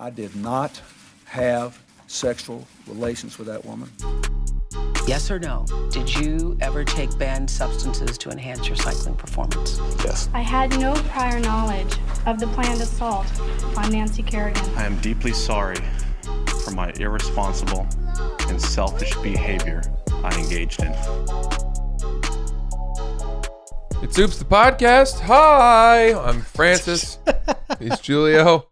I did not have sexual relations with that woman. Yes or no? Did you ever take banned substances to enhance your cycling performance? Yes. I had no prior knowledge of the planned assault on Nancy Kerrigan. I am deeply sorry for my irresponsible and selfish behavior I engaged in. It's Oops the Podcast. Hi, I'm Francis. He's Giulio.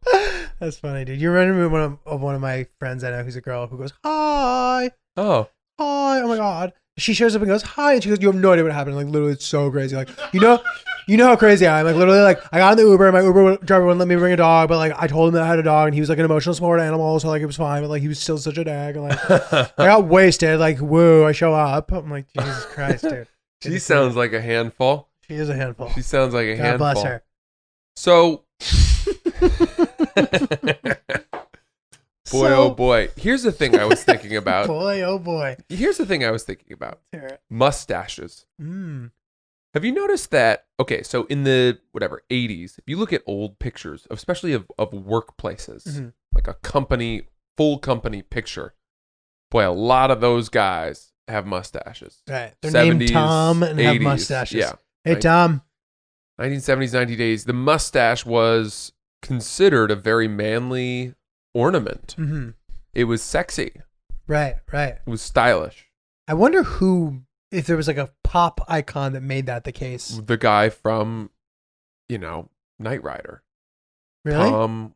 That's funny, dude. You reminded me of one of my friends I know who's a girl who goes, hi. Oh. Hi. Oh my God. She shows up and goes, hi. And she goes, you have no idea what happened. Like, literally, it's so crazy. Like, you know how crazy I am. Like, literally, like, I got in the Uber and my Uber driver wouldn't let me bring a dog. But, like, I told him that I had a dog and he was, like, an emotional support animal. So, like, it was fine. But, like, he was still such a dag. And, like, I got wasted. Like, woo, I show up. I'm like, Jesus Christ, dude. She sounds like a handful. She is a handful. She sounds like a God handful. bless her. So, boy, oh boy. Here's the thing I was thinking about. Boy, oh boy. Here's the thing I was thinking about. Hear it. Mustaches. Mm. Have you noticed that? Okay, so in the 80s, if you look at old pictures, especially of workplaces, like a company, full company picture, boy, a lot of those guys have mustaches. Right. They're 70s, named Tom and have 80s. mustaches. Yeah. Hey, Tom. 1970s, 90 days, the mustache was considered a very manly ornament. Mm-hmm. It was sexy. Right. It was stylish. I wonder if there was like a pop icon that made that the case. The guy from, Knight Rider. Really? Tom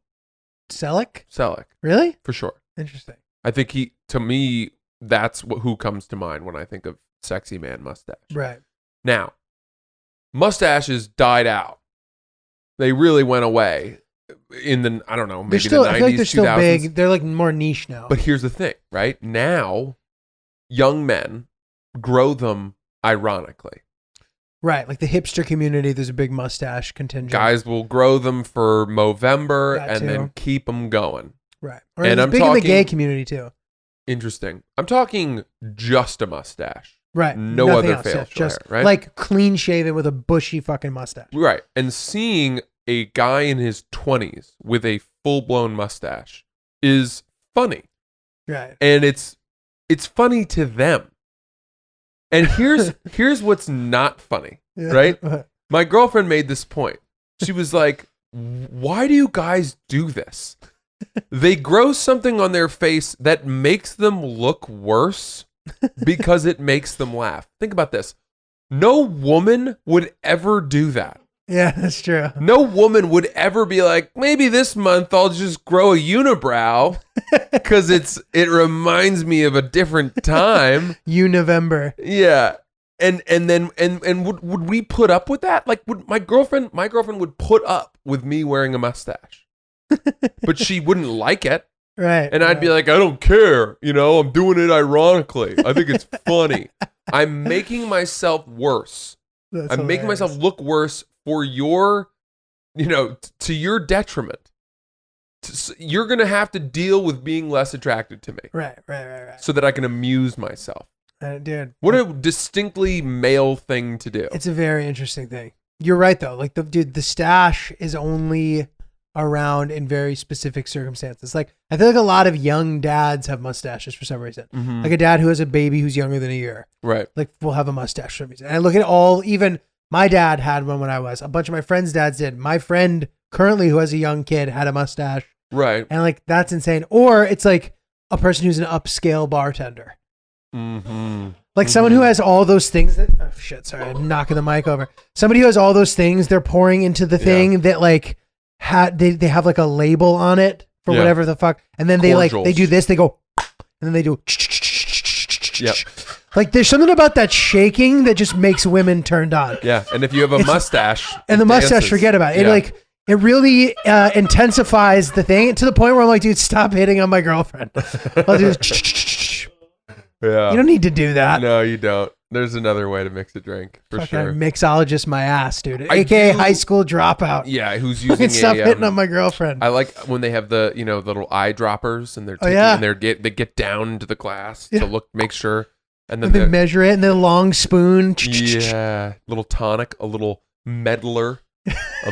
Selleck? Really? For sure. Interesting. I think to me, that's who comes to mind when I think of sexy man mustache. Right. Now, mustaches died out. They really went away in the, I don't know, maybe They're still, the 90s, I feel like they're 2000s. still big. They're like more niche now. But here's the thing, right? Now, young men grow them ironically. Right. Like the hipster community, there's a big mustache contingent. Guys will grow them for Movember That and too. then keep them going. Right. Or And it's I'm big in the talking- gay community too. Interesting. I'm talking just a mustache. Right. No Nothing other else. facial Just hair, right? like clean shaven with a bushy fucking mustache. Right. And seeing a guy in his 20s with a full-blown mustache is funny. Right. And it's funny to them. And here's what's not funny, Yeah. right? My girlfriend made this point. She was like, why do you guys do this? They grow something on their face that makes them look worse because it makes them laugh. Think about this. No woman would ever do that. Yeah, that's true. No woman would ever be like, maybe this month I'll just grow a unibrow because it reminds me of a different time. November. Yeah. And would we put up with that? Like, would my girlfriend would put up with me wearing a mustache. But she wouldn't like it. Right. And I'd be like, I don't care. I'm doing it ironically. I think it's funny. I'm making myself worse. I'm making myself look worse for your, to your detriment. You're going to have to deal with being less attracted to me. Right. So that I can amuse myself. Dude. What a distinctly male thing to do. It's a very interesting thing. You're right though. Like the stash is only around in very specific circumstances. Like I feel like a lot of young dads have mustaches for some reason. Mm-hmm. Like a dad who has a baby who's younger than a year. Right. Like will have a mustache for some reason. And I look at even my dad had one when I was. A bunch of my friends' dads did. My friend currently who has a young kid had a mustache. Right. And like that's insane. Or it's like a person who's an upscale bartender. Mm-hmm. Like someone who has all those things that, oh shit, sorry, I'm knocking the mic over. Somebody who has all those things they're pouring into the thing that like they have like a label on it for whatever the fuck. And then they do this, they go, and then they do. Yep. Like there's something about that shaking that just makes women turned on. Yeah. And if you have a mustache. And the it mustache, dances. forget about it. Yeah. It really intensifies the thing to the point where I'm like, dude, stop hitting on my girlfriend. I'll do this. Yeah. You don't need to do that. No, you don't. There's another way to mix a drink for Fucking sure. Mixologist my ass, dude. I AKA do- high school dropout. Yeah, who's Fucking using stop hitting on my girlfriend. I like when they have the the little eyedroppers and they're taking, yeah. and they get down into the glass to make sure, and then And they measure it and then a long spoon. yeah, little tonic, a little meddler, a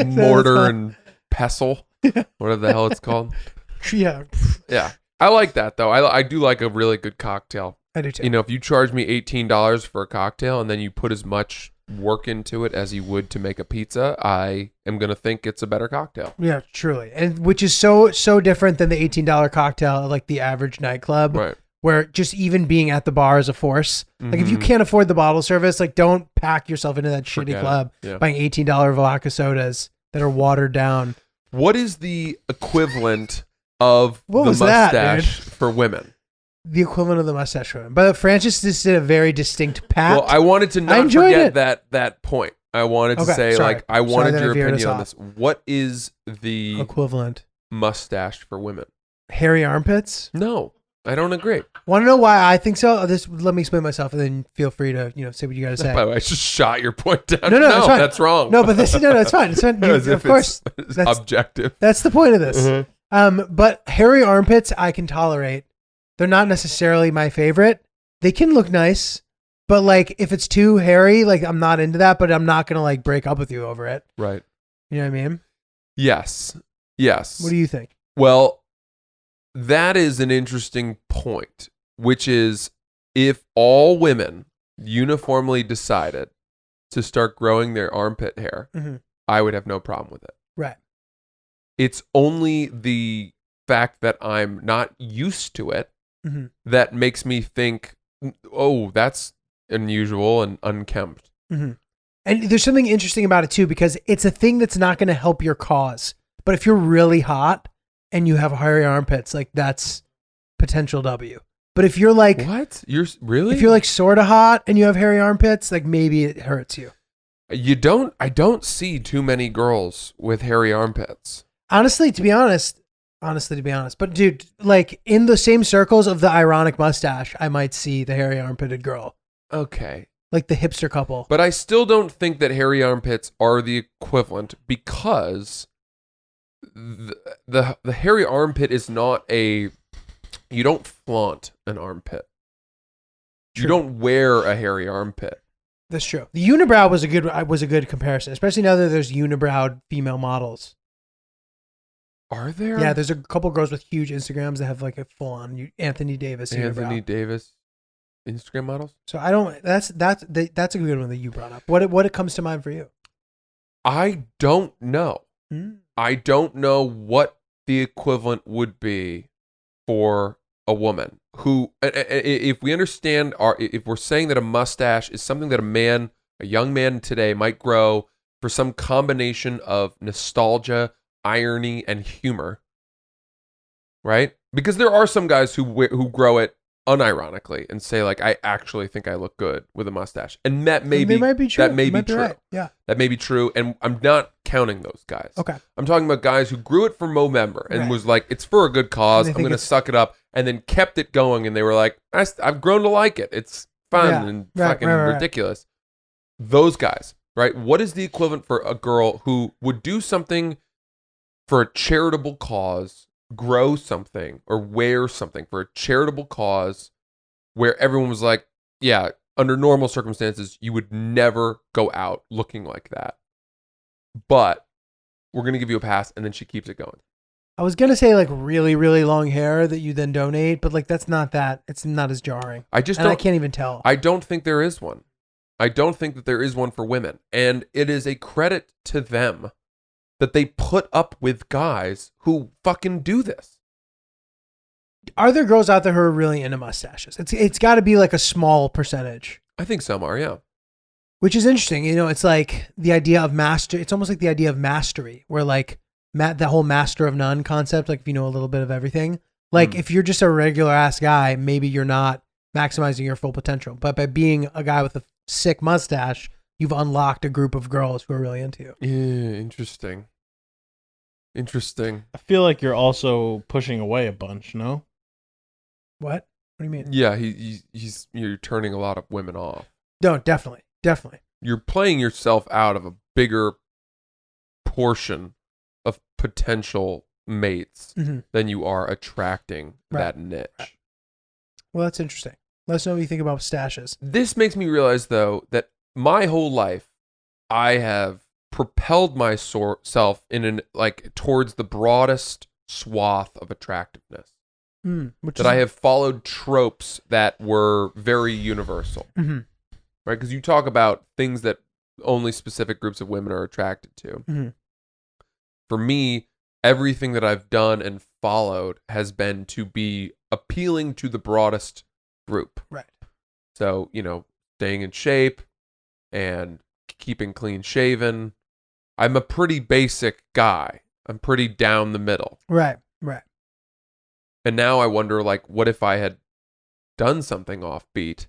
mortar and pestle, whatever the hell it's called. Yeah, Yeah. I like that though. I do like a really good cocktail. I do too. You know, if you charge me $18 for a cocktail and then you put as much work into it as you would to make a pizza, I am going to think it's a better cocktail. Yeah, truly. And which is so different than the $18 cocktail at like the average nightclub. Right. Where just even being at the bar is a force. Like if you can't afford the bottle service, like don't pack yourself into that shitty Forget club it. Yeah. buying $18 vodka sodas that are watered down. What is the equivalent of What the was that, mustache for women? The equivalent of the mustache woman. But Francis just did a very distinct pat. Well, I wanted to I not enjoyed forget it. that point. I wanted to Okay, say, sorry. like, I Sorry wanted that your I veered us opinion on off. this. What is the Equivalent. mustache for women? Hairy armpits? No, I don't agree. Want to know why I think so? Let me explain myself and then feel free to, say what you got to say. By the way, I just shot your point down. No, it's fine. That's wrong. No, but it's fine. It's fine. As Of if course. it's That's, objective. that's the point of this. Mhm. But hairy armpits, I can tolerate. They're not necessarily my favorite. They can look nice, but like if it's too hairy, like I'm not into that, but I'm not going to like break up with you over it. Right. You know what I mean? Yes. What do you think? Well, that is an interesting point, which is if all women uniformly decided to start growing their armpit hair, Mhm. I would have no problem with it. Right. It's only the fact that I'm not used to it Mhm. that makes me think, oh, that's unusual and unkempt. Mm-hmm. And there's something interesting about it too, because it's a thing that's not going to help your cause. But if you're really hot and you have hairy armpits, like that's potential W. But if you're like, What? You're really? if you're like sort of hot and you have hairy armpits, like maybe it hurts you. I don't see too many girls with hairy armpits. Honestly, to be honest, but dude, like in the same circles of the ironic mustache, I might see the hairy armpitted girl, Okay. like the hipster couple. But I still don't think that hairy armpits are the equivalent because the hairy armpit is not a, you don't flaunt an armpit. You True. don't wear a hairy armpit. That's true. The unibrow was a good comparison, especially now that there's unibrowed female models. Are there? Yeah, there's a couple girls with huge Instagrams that have like a full on Anthony Davis Anthony unibrow. Davis Instagram models. So I don't. That's a good one that you brought up. What comes to mind for you? I don't know. Hmm? I don't know what the equivalent would be for a woman who, if we understand, if we're saying that a mustache is something that a young man today might grow for some combination of nostalgia, irony, and humor, right? Because there are some guys who grow it unironically and say like, I actually think I look good with a mustache, and that may be might be true. That may You be might true. right. Yeah. That may be true, and I'm not counting those guys. Okay. I'm talking about guys who grew it for Movember and Right. was like, it's for a good cause. And they I'm think going to it's- suck it up, and then kept it going, and they were like, I've grown to like it. It's fun Yeah. and Right, fucking right. ridiculous. Those guys, right? What is the equivalent for a girl who would do something for a charitable cause, grow something or wear something for a charitable cause where everyone was like, yeah, under normal circumstances, you would never go out looking like that. But we're going to give you a pass, and then she keeps it going. I was gonna say like really, really long hair that you then donate, but like that's not that. It's not as jarring. I just And don't. I can't even tell. I don't think there is one. I don't think that there is one for women, and it is a credit to them that they put up with guys who fucking do this. Are there girls out there who are really into mustaches? It's got to be like a small percentage, I think so, Mario. which is interesting. It's like the idea of master. It's almost like the idea of mastery, where like the whole master of none concept. Like if you know a little bit of everything, like if you're just a regular ass guy, maybe you're not maximizing your full potential. But by being a guy with a sick mustache, you've unlocked a group of girls who are really into you. Yeah, interesting. Interesting. I feel like you're also pushing away a bunch, no? What? What do you mean? Yeah, you're turning a lot of women off. No, definitely. You're playing yourself out of a bigger portion of potential mates Mhm. than you are attracting Right. that niche. Well, that's interesting. Let us know what you think about stashes. This makes me realize, though, that my whole life I have propelled myself towards the broadest swath of attractiveness. Which That I have followed tropes that were very universal. Mhm. Right? Because you talk about things that only specific groups of women are attracted to. Mhm. For me, everything that I've done and followed has been to be appealing to the broadest group. Right. So, staying in shape and keeping clean shaven. I'm a pretty basic guy. I'm pretty down the middle. Right. And now I wonder, like, what if I had done something offbeat?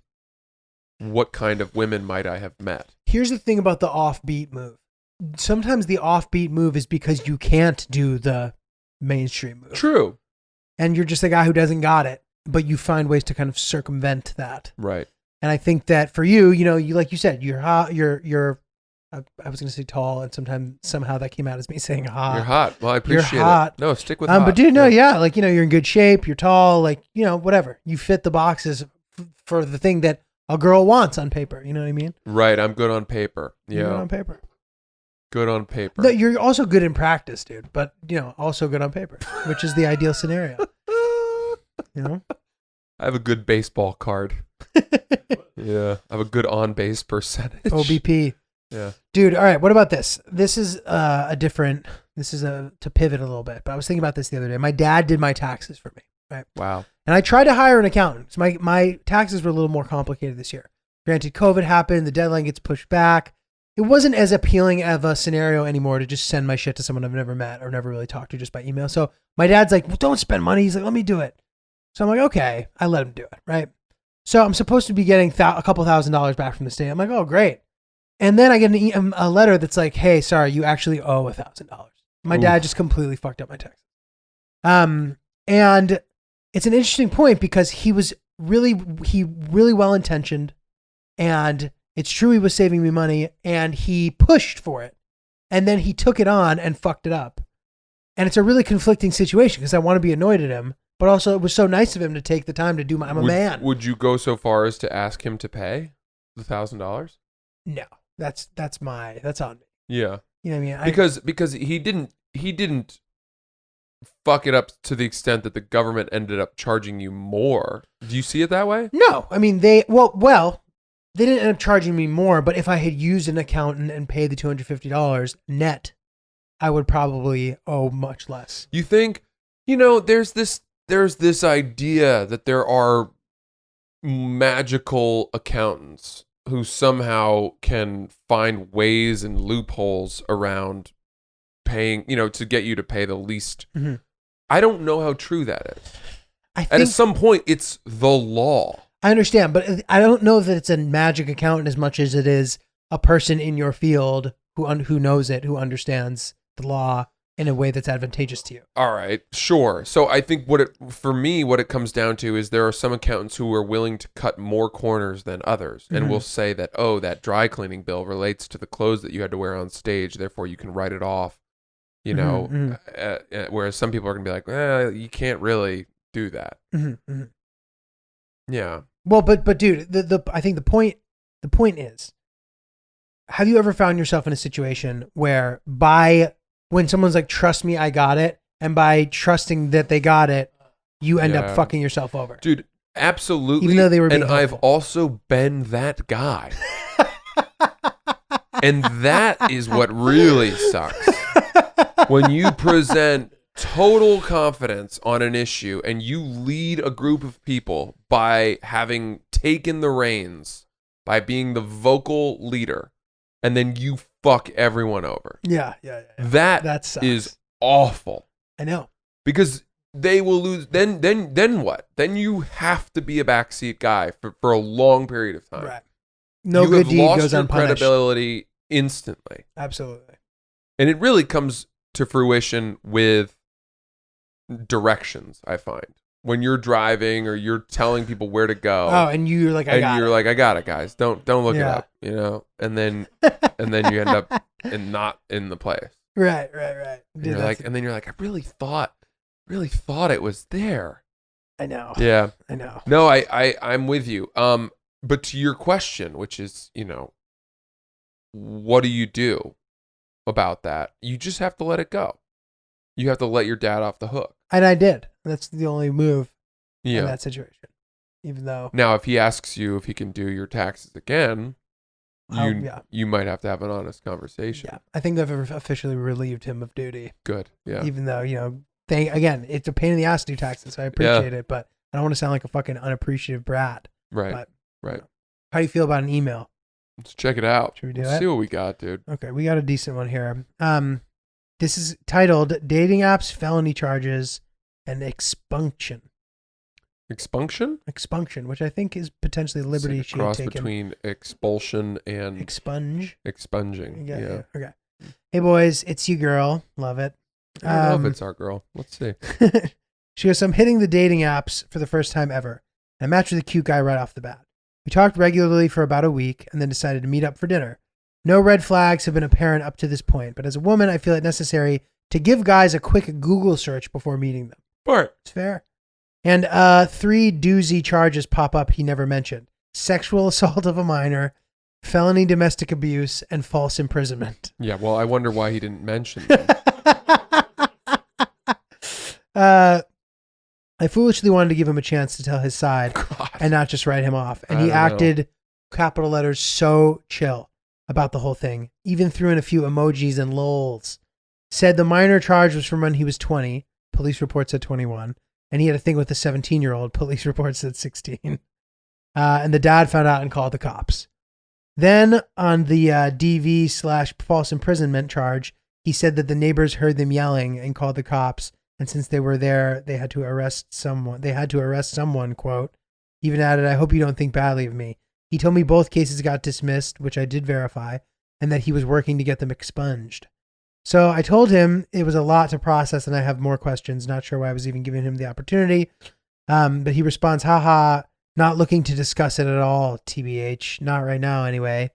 What kind of women might I have met? Here's the thing about the offbeat move. Sometimes the offbeat move is because you can't do the mainstream move. True. And you're just a guy who doesn't got it, but you find ways to kind of circumvent that. Right. And I think that for you, you like you said, you're hot, you're I was going to say tall, and somehow that came out as me saying hot. You're hot. Well, I appreciate hot. it. No, stick with hot. But dude, no, yeah, like, you're in good shape, you're tall, like, whatever. You fit the boxes for the thing that a girl wants on paper. You know what I mean? Right. I'm good on paper. Yeah. You're good on paper. Good on paper. No, you're also good in practice, dude, but, also good on paper, which is the ideal scenario. I have a good baseball card. Yeah. I have a good on-base percentage. OBP. Yeah. Dude, all right, what about this? This is to pivot a little bit, but I was thinking about this the other day. My dad did my taxes for me, right? Wow. And I tried to hire an accountant. So my taxes were a little more complicated this year. Granted, COVID happened, the deadline gets pushed back. It wasn't as appealing of a scenario anymore to just send my shit to someone I've never met or never really talked to just by email. So my dad's like, well, don't spend money. He's like, let me do it. So I'm like, okay. I let him do it, right? So I'm supposed to be getting a couple $1,000s back from the state. I'm like, oh, great. And then I get a letter that's like, hey, sorry, you actually owe $1,000. My dad just completely fucked up my taxes. And it's an interesting point because he really well-intentioned, and it's true he was saving me money, and he pushed for it. And then he took it on and fucked it up. And it's a really conflicting situation because I want to be annoyed at him, but also it was so nice of him to take the time to do I'm a man. Would you go so far as to ask him to pay the $1,000? No. That's on me. Yeah. You know what I mean? Because he didn't fuck it up to the extent that the government ended up charging you more. Do you see it that way? No. I mean, they didn't end up charging me more, but if I had used an accountant and paid the $250 net, I would probably owe much less. You think, there's this idea that there are magical accountants who somehow can find ways and loopholes around paying, to get you to pay the least. Mm-hmm. I don't know how true that is. And at some point, it's the law. I understand, but I don't know that it's a magic accountant as much as it is a person in your field who knows it, who understands the law in a way that's advantageous to you. All right, sure. So I think what it comes down to is there are some accountants who are willing to cut more corners than others, and will say that, oh, that dry cleaning bill relates to the clothes that you had to wear on stage, therefore you can write it off. Whereas some people are going to be like, you can't really do that. Yeah. Well, but dude, I think the point is, have you ever found yourself in a situation where when someone's like, trust me, I got it, and by trusting that they got it, you end up fucking yourself over? Dude, absolutely. Even though they were being and helpful. I've also been that guy. And that is what really sucks. When you present total confidence on an issue and you lead a group of people by having taken the reins, by being the vocal leader, and then you fuck everyone over. Yeah. That sucks. is awful. I know. Because they will lose. Then what? Then you have to be a backseat guy for a long period of time. Right. No you good have deed lost goes your unpunished. credibility instantly. Absolutely. And it really comes to fruition with directions, I find. When you're driving or you're telling people where to go. Oh, and you're like, I got it, guys. Don't look it up, And then you end up not in the place. Right. And you're like, I really thought it was there. I know. Yeah. I know. No, I'm with you. But to your question, which is, what do you do about that? You just have to let it go. You have to let your dad off the hook. And I did. That's the only move Yeah. in that situation. Even though, Now, if he asks you if he can do your taxes again, yeah. you might have to have an honest conversation. Yeah, I think they've officially relieved him of duty. Good. Yeah. Even though, again, it's a pain in the ass to do taxes, so I appreciate it, but I don't want to sound like a fucking unappreciative brat. Right. But, right. How do you feel about an email? Let's check it out. Should we do Let's it? see what we got, dude. Okay, we got a decent one here. This is titled "Dating Apps, Felony Charges, and Expunction." Expunction, which I think is potentially the liberty It's she like a had cross taken. between expulsion and expunging. Yeah. Okay. Hey boys, it's you, girl. Love it. I don't know if it's our girl. Let's see. She goes, so I'm hitting the dating apps for the first time ever. And I matched with a cute guy right off the bat. We talked regularly for about a week and then decided to meet up for dinner. No red flags have been apparent up to this point, but as a woman, I feel it necessary to give guys a quick Google search before meeting them. Right. It's fair. And 3 doozy charges pop up he never mentioned: sexual assault of a minor, felony domestic abuse, and false imprisonment. Yeah, well, I wonder why he didn't mention them. I foolishly wanted to give him a chance to tell his side and not just write him off. And he acted, capital letters, so chill about the whole thing. Even threw in a few emojis and lols. Said the minor charge was from when he was 20. Police report said 21. And he had a thing with a 17-year-old. Police report said 16. And the dad found out and called the cops. Then on the DV/false imprisonment charge, he said that the neighbors heard them yelling and called the cops. And since they were there, they had to arrest someone, quote. Even added, I hope you don't think badly of me. He told me both cases got dismissed, which I did verify, and that he was working to get them expunged. So I told him it was a lot to process and I have more questions. Not sure why I was even giving him the opportunity. But he responds, haha, not looking to discuss it at all, TBH. Not right now, anyway.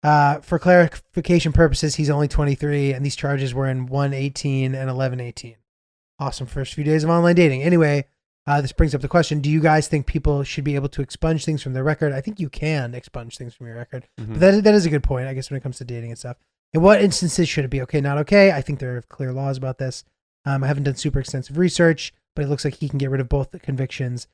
For clarification purposes, he's only 23, and these charges were in 1/18 and 11/18. Awesome first few days of online dating. Anyway, this brings up the question, do you guys think people should be able to expunge things from their record? I think you can expunge things from your record. Mm-hmm. But that is a good point, I guess, when it comes to dating and stuff. In what instances should it be okay, not okay? I think there are clear laws about this. I haven't done super extensive research, but it looks like he can get rid of both the convictions.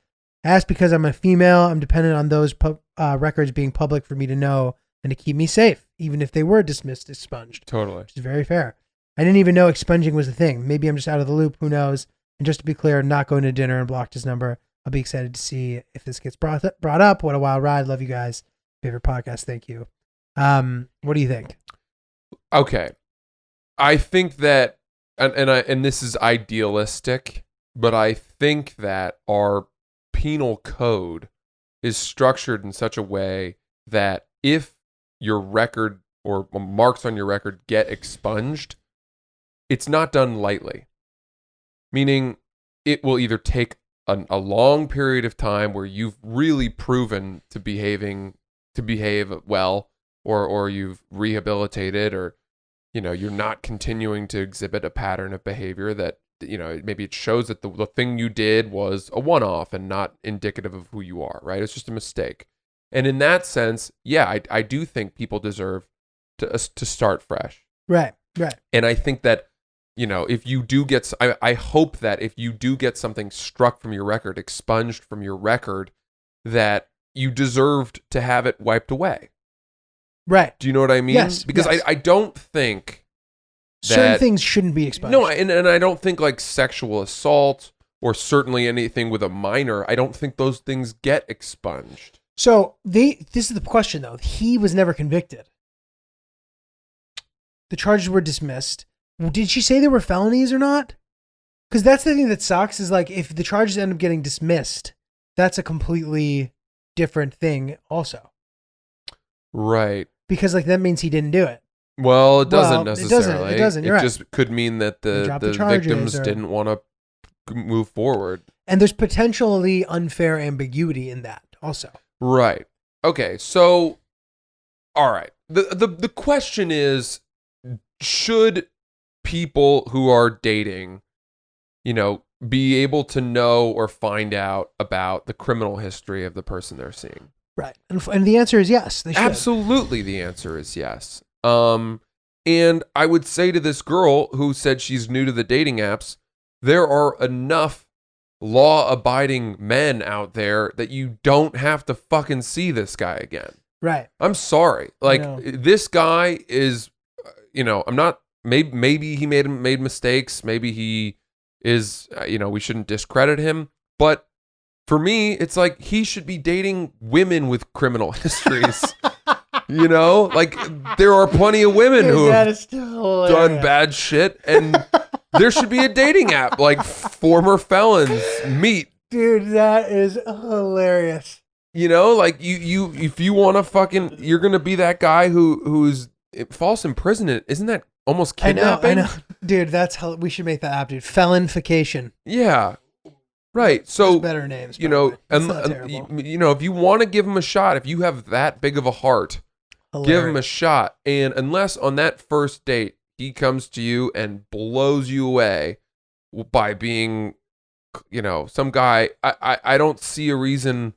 I asked because I'm a female. I'm dependent on those records being public for me to know and to keep me safe, even if they were dismissed, expunged. Totally. Which is very fair. I didn't even know expunging was a thing. Maybe I'm just out of the loop. Who knows? And just to be clear, not going to dinner and blocked his number. I'll be excited to see if this gets brought up. What a wild ride. Love you guys. Favorite podcast. Thank you. What do you think? Okay. I think that, and this is idealistic, but I think that our penal code is structured in such a way that if your record or marks on your record get expunged, it's not done lightly. Meaning it will either take a long period of time where you've really proven to behave well, or you've rehabilitated, or you're not continuing to exhibit a pattern of behavior that maybe it shows that the thing you did was a one-off and not indicative of who you are, right? It's just a mistake. And in that sense, yeah, I do think people deserve to start fresh. Right. And I think that, if you do get, I hope that if you do get something struck from your record, expunged from your record, that you deserved to have it wiped away. Right. Do you know what I mean? Yes. Because yes. I don't think certain things shouldn't be expunged. No, and I don't think like sexual assault or certainly anything with a minor, I don't think those things get expunged. So this is the question though. He was never convicted. The charges were dismissed. Did she say they were felonies or not? Because that's the thing that sucks is like if the charges end up getting dismissed, that's a completely different thing also. Right. Because like that means he didn't do it. Well, it doesn't necessarily. It doesn't. You're it right. just could mean that the charges victims didn't want to move forward. And there's potentially unfair ambiguity in that also. Right. Okay. So, all right. The question is, should people who are dating, be able to know or find out about the criminal history of the person they're seeing? Right. And the answer is yes. They should. Absolutely. The answer is yes. And I would say to this girl who said she's new to the dating apps, there are enough law-abiding men out there that you don't have to fucking see this guy again. Right. I'm sorry. Like, know. this guy is, I'm not, maybe he made mistakes. Maybe he is, we shouldn't discredit him. But for me, it's like he should be dating women with criminal histories. Like there are plenty of women who have done bad shit, and there should be a dating app like former felons meet. Dude, that is hilarious. Like you if you want to you're gonna be that guy who's false imprisonment. Isn't that almost kidnapping? I know. Dude, we should make that app, dude. Felonification. Yeah. Right. So there's better names. If you want to give him a shot, if you have that big of a heart, give him a shot. And unless on that first date he comes to you and blows you away by being, some guy, I don't see a reason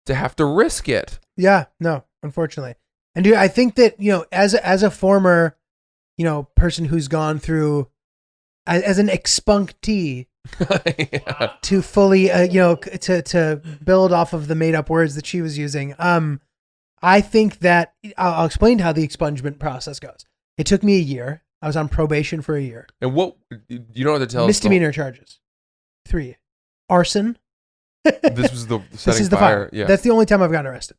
to have to risk it. Yeah, no, unfortunately. And dude, I think that, as a former, person who's gone through as an expunctee Yeah. to fully, to build off of the made up words that she was using. I think that I'll explain how the expungement process goes. It took me a year. I was on probation for a year. And what, you don't have to tell us. Misdemeanor charges. 3. Arson. This was the setting This is the fire. Yeah. That's the only time I've gotten arrested.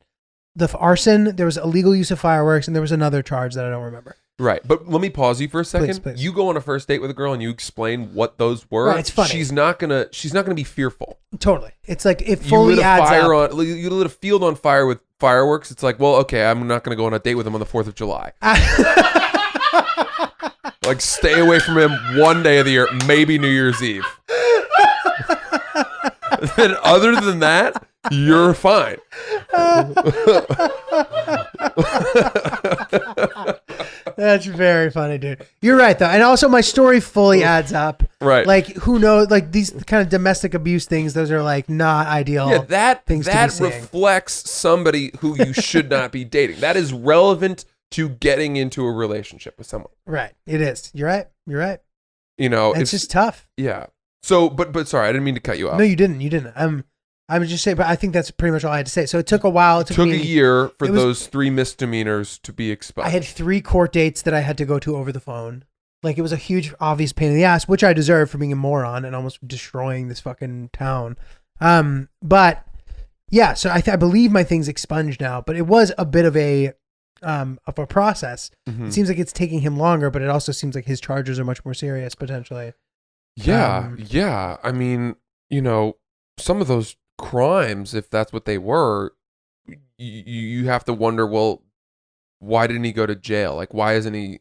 The arson, there was illegal use of fireworks, and there was another charge that I don't remember. Right. But let me pause you for a second. Please. You go on a first date with a girl and you explain what those were. Right, it's funny. She's not gonna be fearful. Totally. It's like it You fully lit a adds fire up. you lit a field on fire with fireworks. It's like, well, okay, I'm not gonna go on a date with him on the 4th of July. Like, stay away from him one day of the year, maybe New Year's Eve. Then other than that, you're fine. That's very funny, dude. You're right, though. And also, my story fully adds up. Right. Like, who knows? Like, these kind of domestic abuse things, those are, like, not ideal. Yeah, that things to be saying. reflects somebody who you should not be dating. That is relevant to getting into a relationship with someone. Right. It is. You're right. It's It's just tough. Yeah. So, but sorry, I didn't mean to cut you off. No, you didn't. I was just saying, but I think that's pretty much all I had to say. So it took a while. It took a me year for those 3 misdemeanors to be expunged. I had 3 court dates that I had to go to over the phone. Like, it was a huge, obvious pain in the ass, which I deserve for being a moron and almost destroying this fucking town. But yeah, so I believe my thing's expunged now, but it was a bit of a process. Mm-hmm. It seems like it's taking him longer, but it also seems like his charges are much more serious potentially. Yeah. Yeah. I mean, some of those crimes, if that's what they were, you have to wonder, well, why didn't he go to jail? Like, why isn't he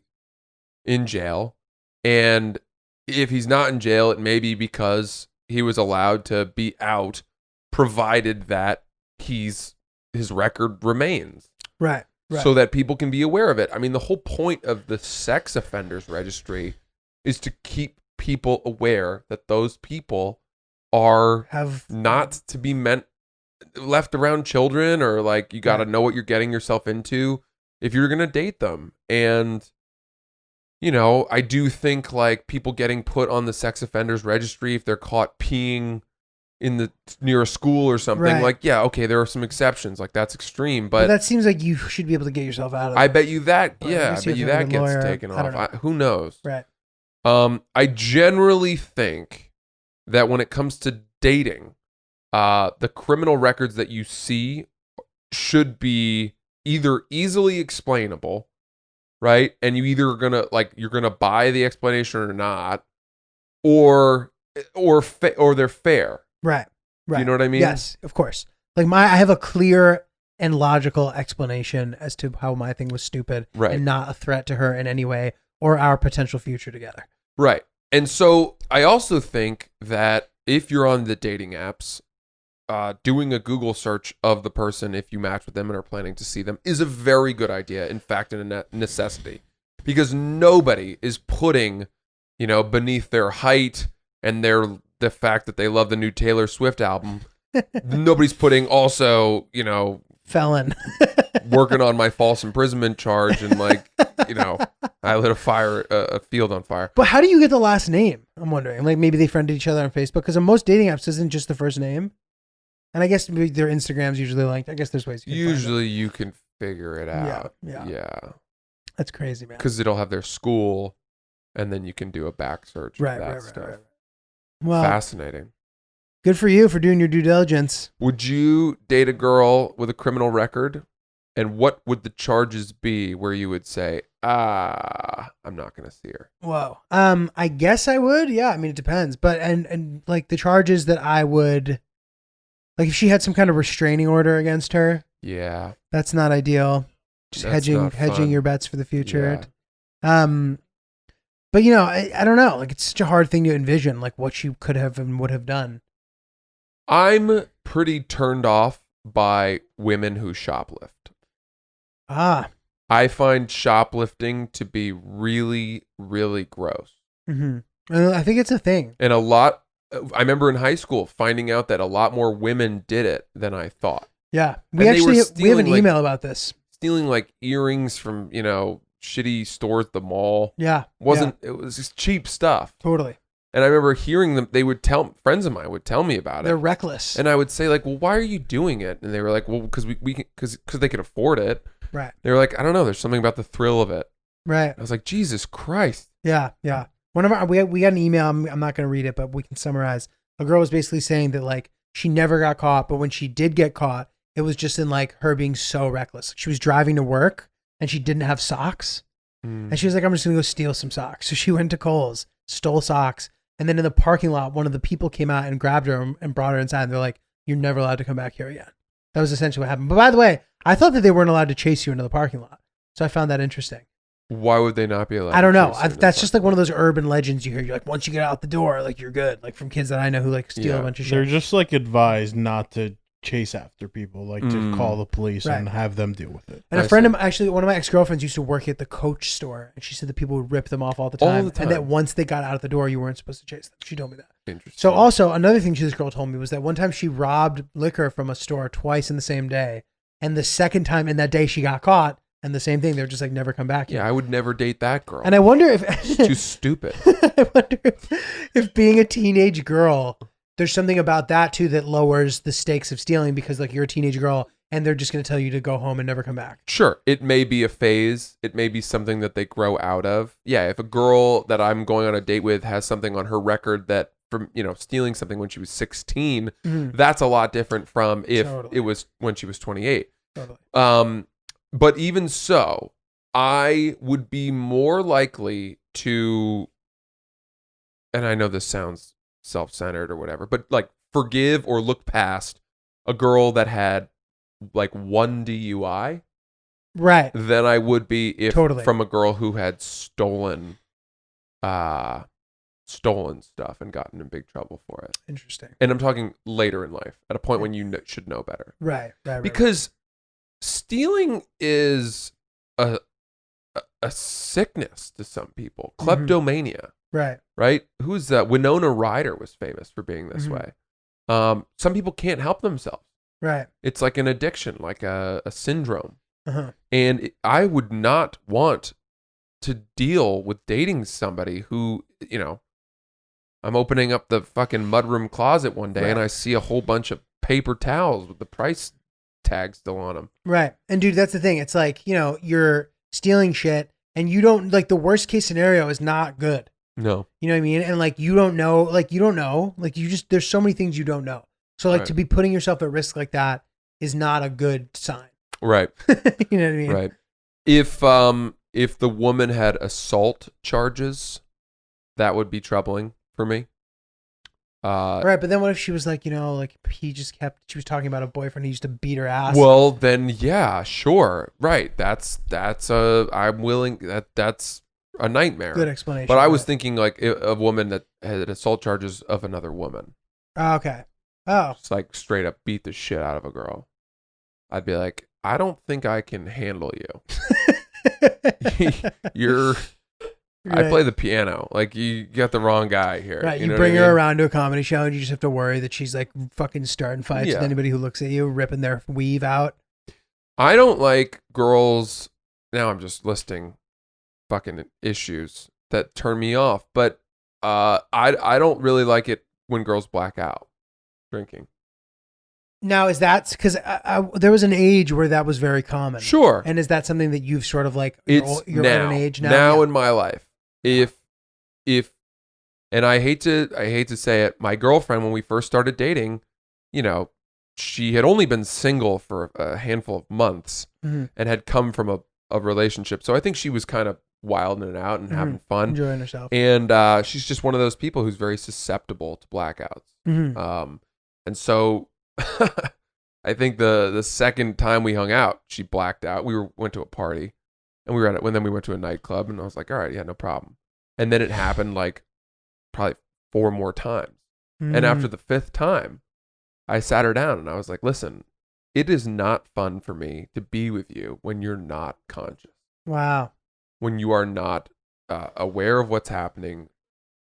in jail? And if he's not in jail, it may be because he was allowed to be out, provided that his record remains. Right. So that people can be aware of it. I mean, the whole point of the sex offenders registry is to keep people aware that those people are not to be left around children, or like, you got to know what you're getting yourself into if you're going to date them. And, I do think like people getting put on the sex offenders registry, if they're caught peeing near a school or something, Right. like, yeah, okay, there are some exceptions, like that's extreme, But but that seems like you should be able to get yourself out of it. I bet you that, But yeah, I guess you bet you have to that have a gets lawyer. taken I don't off. Who knows? Right. I generally think that when it comes to dating, the criminal records that you see should be either easily explainable, right? And you either you're gonna buy the explanation or not, or they're fair. Right. You know what I mean? Yes, of course. Like I have a clear and logical explanation as to how my thing was stupid, Right. and not a threat to her in any way or our potential future together. Right. And so I also think that if you're on the dating apps, doing a Google search of the person, if you match with them and are planning to see them, is a very good idea. In fact, a necessity, because nobody is putting, beneath their height and the fact that they love the new Taylor Swift album. Nobody's putting also, felon. working on my false imprisonment charge, and like, you know, I lit a field on fire. But how do you get the last name? I'm wondering. Like maybe they friended each other on Facebook, because on most dating apps isn't just the first name. And I guess maybe their Instagrams usually linked. I guess there's ways you can Usually you can figure it out. Yeah. That's crazy, man. Because it'll have their school, and then you can do a back search of that stuff. Right. Well, Fascinating. good for you for doing your due diligence. Would you date a girl with a criminal record? And what would the charges be where you would say, I'm not going to see her? Whoa. I guess I would. Yeah. I mean, it depends. But, and like the charges that I would, like if she had some kind of restraining order against her, Yeah. that's not ideal. Just That's not hedging fun. your bets for the future. Yeah. But you know, I don't know. Like it's such a hard thing to envision, like what she could have and would have done. I'm pretty turned off by women who shoplift. I find shoplifting to be really, really gross. Mm-hmm. I think it's a thing. And I remember in high school finding out that a lot more women did it than I thought. Yeah. And they were We have stealing, an like, email about this. Stealing like earrings from, you know, shitty stores at the mall. Yeah. It was just cheap stuff. Totally. And I remember hearing them, friends of mine would tell me about They're it. reckless. And I would say like, well, why are you doing it? And they were like, well, because because they could afford it. Right. They were like, I don't know. There's something about the thrill of it. Right. I was like, Jesus Christ. Yeah. Yeah. One of our, we got an email. I'm not going to read it, but we can summarize. A girl was basically saying that like she never got caught, but when she did get caught, it was just in like her being so reckless. She was driving to work and she didn't have socks. And she was like, I'm just going to go steal some socks. So she went to Kohl's, stole socks. And then in the parking lot, one of the people came out and grabbed her and brought her inside. And they're like, you're never allowed to come back here again. That was essentially what happened. But by the way, I thought that they weren't allowed to chase you into the parking lot. So I found that interesting. Why would they not be allowed? I don't know. to chase them? That's just like one of those urban legends you hear. You're like, once you get out the door, like you're good. Like from kids that I know who like steal a bunch of They're shit. just like advised not to chase after people, like to call the police Right. and have them deal with it. And I a friend see. of actually, one of my ex-girlfriends used to work at the Coach store, and she said that people would rip them off all the All time, the time. and that once they got out of the door, you weren't supposed to chase them. She told me that. Interesting. So also another thing this girl told me was that one time she robbed liquor from a store twice in the same day, and the second time in that day she got caught, and the same thing. They were just like, never come back here. Yeah, I would never date that girl. And I wonder if She's too stupid. I wonder if being a teenage girl, there's something about that too that lowers the stakes of stealing, because like you're a teenage girl and they're just going to tell you to go home and never come back. Sure, it may be a phase. It may be something that they grow out of. Yeah, if a girl that I'm going on a date with has something on her record that from, you know, stealing something when she was 16, that's a lot different from if Totally. it was when she was 28. Totally. But even so, I would be more likely to, and I know this sounds self-centered or whatever, but like forgive or look past a girl that had like one DUI Right. than I would be if Totally. from a girl who had stolen stuff and gotten in big trouble for it. Interesting. And I'm talking later in life, at a point when you should know better. Right. Because stealing is a sickness to some people. Kleptomania, right? Who's that? Winona Ryder was famous for being this way. Some people can't help themselves. Right. It's like an addiction, like a syndrome. Uh-huh. And I would not want to deal with dating somebody who, you know, I'm opening up the fucking mudroom closet one day and I see a whole bunch of paper towels with the price tag still on them. Right. And dude, that's the thing. It's like, you know, you're stealing shit and you don't, like, the worst case scenario is not good. No. You know what I mean? And like, you don't know, like you just, there's so many things you don't know. So like to be putting yourself at risk like that is not a good sign. Right. You know what I mean? Right. If the woman had assault charges, that would be troubling for me. Right. But then what if she was like, you know, like she was talking about a boyfriend who used to beat her ass. Well, then, yeah, sure. Right. That's that's a nightmare. Good explanation. But I was thinking like a woman that had assault charges of another woman. Okay. Oh. Just like straight up beat the shit out of a girl. I'd be like, I don't think I can handle you. I play the piano. Like, you got the wrong guy here. Right. You know bring what I her mean? around to a comedy show and you just have to worry that she's like fucking starting fights with anybody who looks at you, ripping their weave out. I don't like girls. Now I'm just listing fucking issues that turn me off, but I don't really like it when girls black out drinking. Now, is that because there was an age where that was very common? Sure. And is that something that you've sort of like, It's you're now, at an age now? now Yeah. in my life. If, and I hate to say it, my girlfriend, when we first started dating, you know, she had only been single for a handful of months Mhm. and had come from a relationship. So I think she was kind of wilding it out and having fun. Enjoying herself. And she's just one of those people who's very susceptible to blackouts. Mhm. And so I think the second time we hung out, she blacked out. Went to a party, and then we went to a nightclub, and I was like, all right, yeah, no problem. And then it happened like probably 4 more times. And after the 5th time, I sat her down and I was like, listen, it is not fun for me to be with you when you're not conscious, Wow. when you are not aware of what's happening.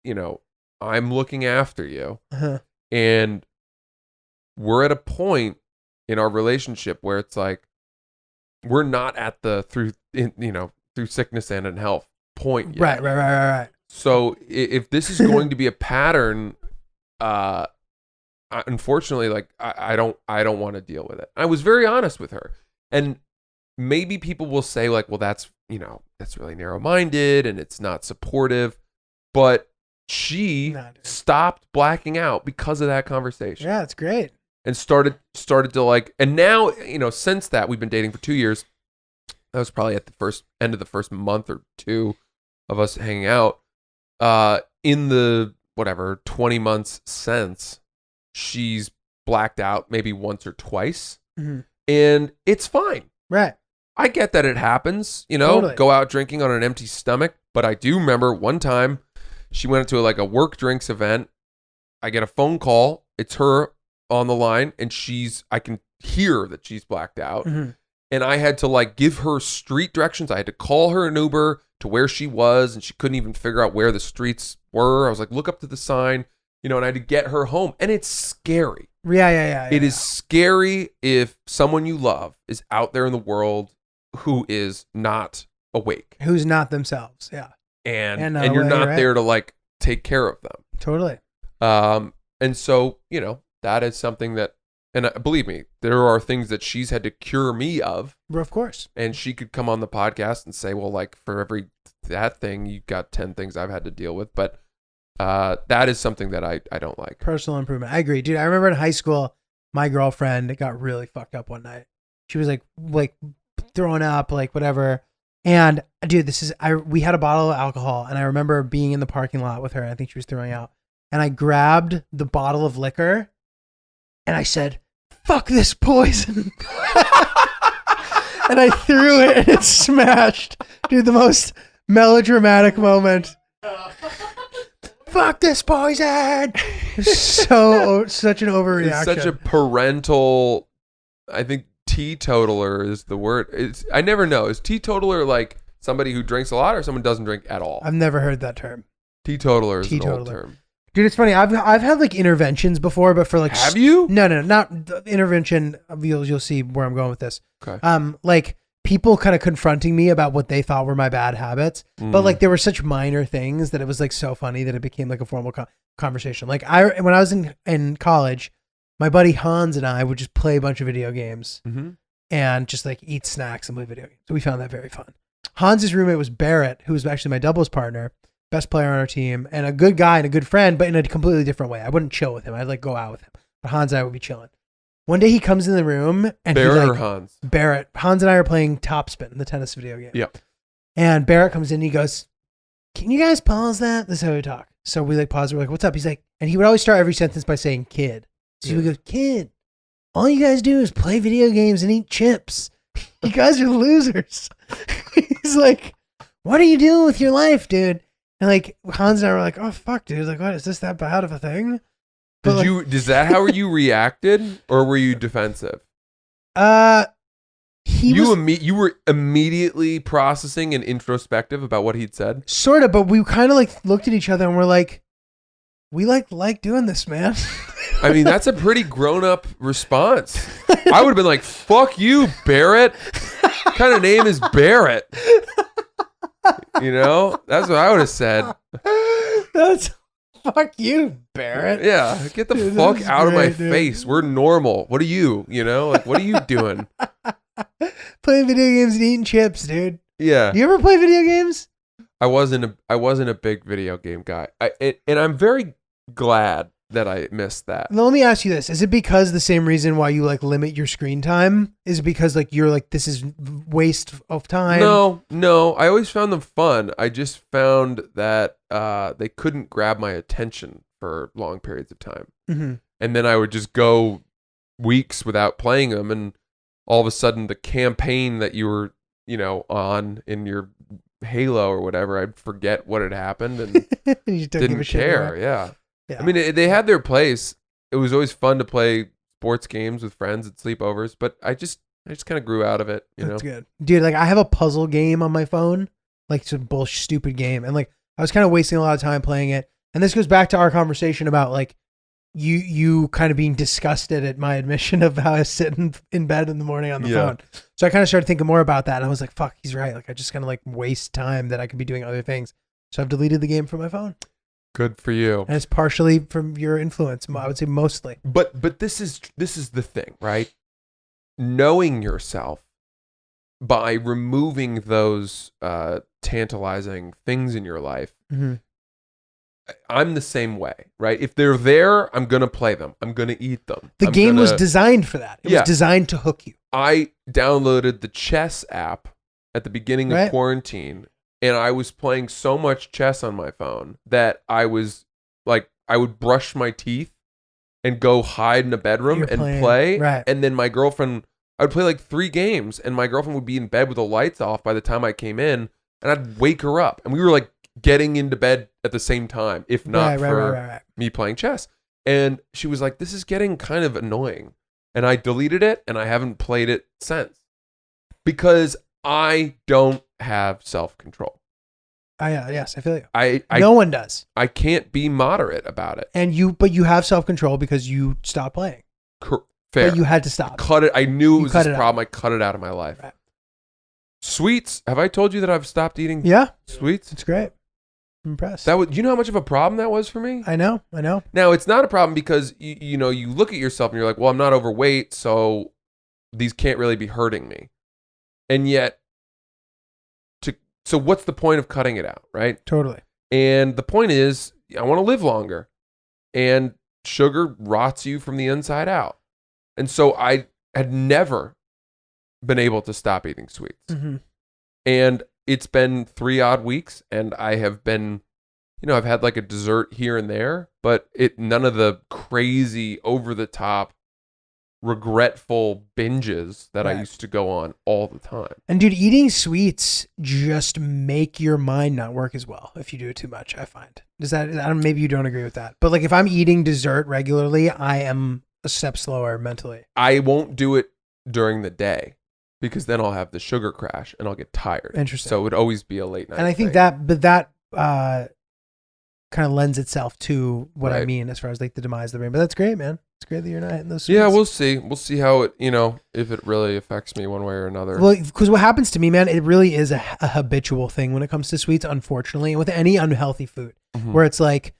You know, I'm looking after you. Uh-huh. And we're at a point in our relationship where it's like, we're not at the through sickness and in health point yet. Right. So if this is going to be a pattern, unfortunately, like I don't want to deal with it. I was very honest with her, and maybe people will say like, well, that's really narrow-minded and it's not supportive, but she stopped blacking out because of that conversation. Yeah, it's great. And started to like, and now, since that, we've been dating for 2 years. That was probably at the end of the first month or 2 of us hanging out. In the 20 months since, she's blacked out maybe once or twice, and it's fine. Right. I get that it happens, Totally. go out drinking on an empty stomach. But I do remember one time she went to a work drinks event. I get a phone call. It's her on the line, and I can hear that she's blacked out. And I had to give her street directions. I had to call her an Uber to where she was, and she couldn't even figure out where the streets were. I was like, look up to the sign, and I had to get her home. And it's scary. Yeah. It is scary if someone you love is out there in the world who is not awake. Who's not themselves. Yeah. And you're not there to take care of them. Totally. And so, that is something that, and believe me, there are things that she's had to cure me of. Of course. And she could come on the podcast and say, well, for every that thing, you've got 10 things I've had to deal with. But that is something that I don't like. Personal improvement. I agree. Dude, I remember in high school, my girlfriend got really fucked up one night. She was like throwing up, whatever. And dude, we had a bottle of alcohol, and I remember being in the parking lot with her, and I think she was throwing out. And I grabbed the bottle of liquor, and I said, fuck this poison. And I threw it, and it smashed. Dude, the most melodramatic moment. Fuck this poison. Such an overreaction. It's such a parental, I think teetotaler is the word. I never know. Is teetotaler somebody who drinks a lot or someone who doesn't drink at all? I've never heard that term. Teetotaler is an old term. Dude, it's funny. I've had interventions before, but for have you? No, not the intervention. You'll see where I'm going with this. Okay. People kind of confronting me about what they thought were my bad habits, but there were such minor things that it was so funny that it became a formal conversation. When I was in college, my buddy Hans and I would just play a bunch of video games and just eat snacks and play video games. So we found that very fun. Hans's roommate was Barrett, who was actually my doubles partner, best player on our team, and a good guy and a good friend, but in a completely different way. I wouldn't chill with him. I'd go out with him. But Hans and I would be chilling. One day he comes in the room and Barrett or Hans? Barrett. Hans and I are playing Topspin, the tennis video game. Yep. And Barrett comes in and he goes, can you guys pause that? This is how we talk. So we pause. We're like, what's up? He's like, and he would always start every sentence by saying kid. So he would go, kid, all you guys do is play video games and eat chips. You guys are losers. He's like, what are you doing with your life, dude? And Hans and I were like, oh fuck, dude. What is this that bad of a thing? But Is that how you reacted, or were you defensive? You were immediately processing and introspective about what he'd said? Sort of, but we kind of looked at each other and we're like, we like doing this, man. I mean, that's a pretty grown-up response. I would have been like, fuck you, Barrett. What kind of name is Barrett? You know, that's what I would have said. That's fuck you, Barrett. Yeah, get the Dude, fuck this is out of my great, dude. face. We're normal. What are you? You know, like, what are you doing? Playing video games and eating chips, dude. Yeah, Do you ever play video games? I wasn't a big video game guy. And I'm very glad that I missed that. Now, let me ask you this: is it because the same reason why you like limit your screen time? Is it because like you're like this is waste of time? No. I always found them fun. I just found that they couldn't grab my attention for long periods of time. Mm-hmm. And then I would just go weeks without playing them, and all of a sudden the campaign that you were, on in your Halo or whatever, I'd forget what had happened and You don't give didn't a shit care. anymore. Yeah. Yeah. I mean, they had their place. It was always fun to play sports games with friends at sleepovers, but I just kind of grew out of it, That's good, dude. Like I have a puzzle game on my phone, like some bullshit stupid game, and like I was kind of wasting a lot of time playing it. And this goes back to our conversation about like you kind of being disgusted at my admission of how I sit in bed in the morning on the Yeah. phone. So I kind of started thinking more about that, and I was like, fuck, he's right. Like I just kind of like waste time that I could be doing other things. So I've deleted the game from my phone, Good for you. and it's partially from your influence. I would say mostly. But this is the thing, right? Knowing yourself by removing those tantalizing things in your life. Mm-hmm. I'm the same way, right? If they're there, I'm gonna play them. I'm gonna eat them. The I'm game was gonna- designed for that. It Yeah. was designed to hook you. I downloaded the chess app at the beginning Right. of quarantine, and I was playing so much chess on my phone that I was like, I would brush my teeth and go hide in a bedroom You're and playing, play. right. And then my girlfriend, I would play like 3 games, and my girlfriend would be in bed with the lights off by the time I came in, and I'd wake her up. And we were like getting into bed at the same time, if not for Right. me playing chess. And she was like, this is getting kind of annoying. And I deleted it, and I haven't played it since because I don't have self-control. Yes, I feel you. I No one does. I can't be moderate about it. But you have self-control because you stopped playing. Fair. But you had to stop. Cut it. I knew You it was cut this it out. problem. I cut it out of my life. Right. Sweets. Have I told you that I've stopped eating Yeah, sweets? it's great. I'm impressed. You know how much of a problem that was for me? I know. Now, it's not a problem because you look at yourself and you're like, well, I'm not overweight, so these can't really be hurting me. And yet, so what's the point of cutting it out, right? Totally. And the point is, I want to live longer. And sugar rots you from the inside out. And so I had never been able to stop eating sweets. Mm-hmm. And it's been 3 odd weeks, and I have been, I've had like a dessert here and there, but none of the crazy, over the top, regretful binges that I Right. used to go on all the time. And dude, eating sweets just make your mind not work as well if you do it too much. I find. Maybe you don't agree with that, but like if I'm eating dessert regularly, I am a step slower mentally. I won't do it during the day because then I'll have the sugar crash and I'll get tired. Interesting. So it would always be a late night. And I think thing. that kind of lends itself to what I Right. mean as far as like the demise of the brain. But that's great, man. It's great that you're not hitting those sweets. Yeah, we'll see. We'll see how it, if it really affects me one way or another. Well, because what happens to me, man, it really is a habitual thing when it comes to sweets, unfortunately, and with any unhealthy food, Mhm. where it's like,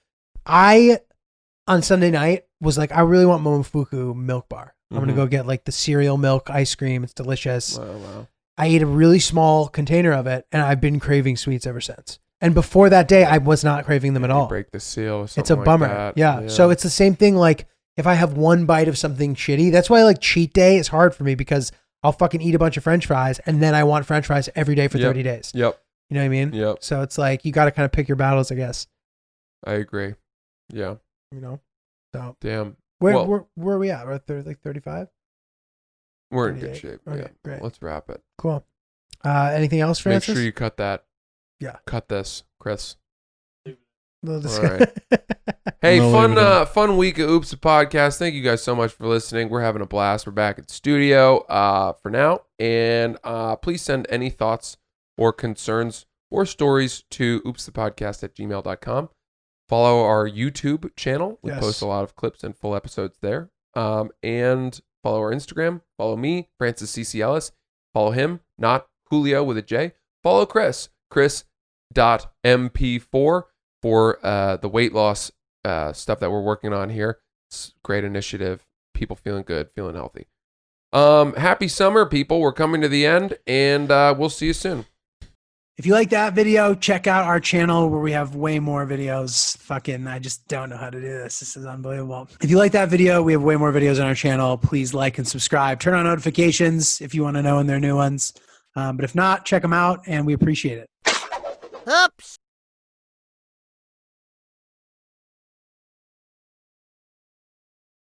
on Sunday night, was like, I really want Momofuku milk bar. I'm going to Mhm. go get like the cereal milk ice cream. It's delicious. Wow. I ate a really small container of it, and I've been craving sweets ever since. And before that day, I was not craving them at You all. break the seal. Or It's a something like bummer. that. Yeah. So it's the same thing. Like if I have one bite of something shitty, that's why like cheat day is hard for me because I'll fucking eat a bunch of French fries and then I want French fries every day for Yep. 30 days. Yep. You know what I mean? Yep. So it's like you got to kind of pick your battles, I guess. I agree. Yeah. You know. So Damn. where Well- where are we at? We're at like 35. We're in good 38. shape. Okay, Yeah. great. Let's wrap it. Cool. Anything else, Make Francis? sure you cut that. Yeah. Cut this, Chris. We'll just- All right. Hey, No, leave it in. fun week of Oops the Podcast. Thank you guys so much for listening. We're having a blast. We're back at the studio for now. And please send any thoughts or concerns or stories to oopsthepodcast@gmail.com. Follow our YouTube channel. We Yes. post a lot of clips and full episodes there. And Follow our Instagram. Follow me, Francis CC Ellis. Follow him, not Julio with a J. Follow Chris, Chris.mp4 for the weight loss stuff that we're working on here. It's a great initiative. People feeling good, feeling healthy. Happy summer, people. We're coming to the end, and we'll see you soon. If you like that video, check out our channel where we have way more videos. I just don't know how to do this. This is unbelievable. If you like that video, we have way more videos on our channel. Please like and subscribe. Turn on notifications if you want to know when there are new ones. But if not, check them out, and we appreciate it. Oops.